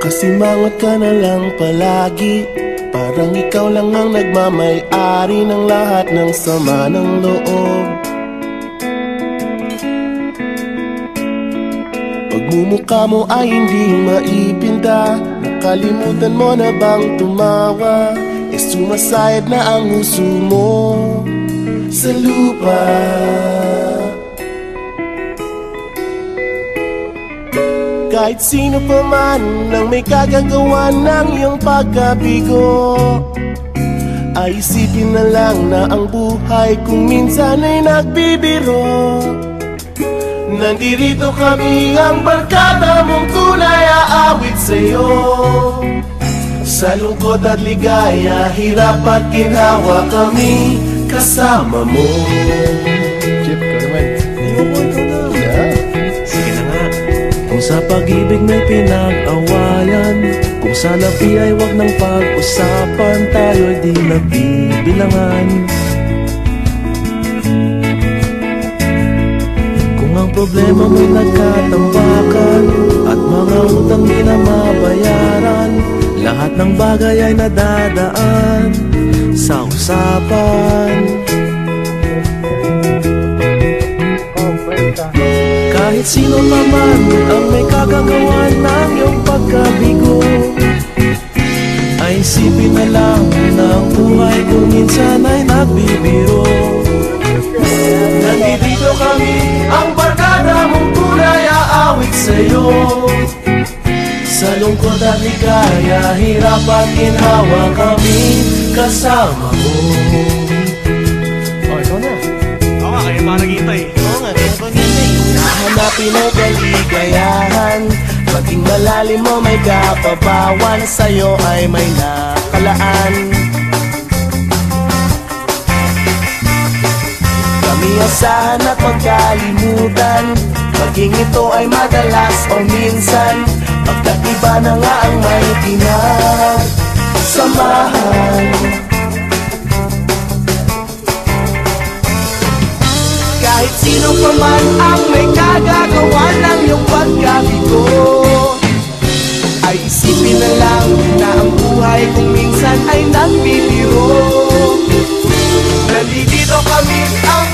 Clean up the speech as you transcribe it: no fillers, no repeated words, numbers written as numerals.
Kasimangot ka na lang palagi, parang ikaw lang ang nagmamay-ari ng lahat ng sama ng loob. Pagmumukha mo ay hindi maipinta, nakalimutan mo na bang tumawa? E sumasayad na ang huso mo sa lupa. Kahit sino pa man ang may kagagawa ng iyong pagkabigo, ay isipin na lang na ang buhay kung minsan ay nagbibiro. Nandirito kami, ang barkada mong tunay aawit sa'yo. Sa lungkot at ligaya, hirap at ginhawa, kami kasama mo. Chip, ka naman. Sige na nga. Kung sa pag-ibig may pinag-awayan, kung sa labi ay wag ng pag-usapan, tayo'y di nagbibilangan. Kung ang problema mo'y nagkatambakan at mga utang di na mabayaran, lahat ng bagay ay nadadaan sa usapan. Kahit sino naman ang may kagagawa ng iyong pagkabigo, ay isipin na lang na ang buhay kung minsan ay nagbibiro. Nandito kami, ang barkada mong tunay aawit sa'yo. Sa lungkot at ligaya, hirap at ginhawa, kami kasama mo. Oh, ikaw na. Oo nga, kayo parang kita eh. Oo nga, kaya ko nito eh. Nahanapin ang kaligayahan, maging malalim mo may kapabawan, sa'yo ay may nakalaan. Kami asahan at magkalimutan, maging ito ay madalas o minsan, pagkat iba na nga ang may pinagsamahan. Kahit sino pa man ang may kagagawa ng iyong pagkabigo, ay isipin na lang na ang buhay kung minsan ay nagbibiro. Nandito kami, ang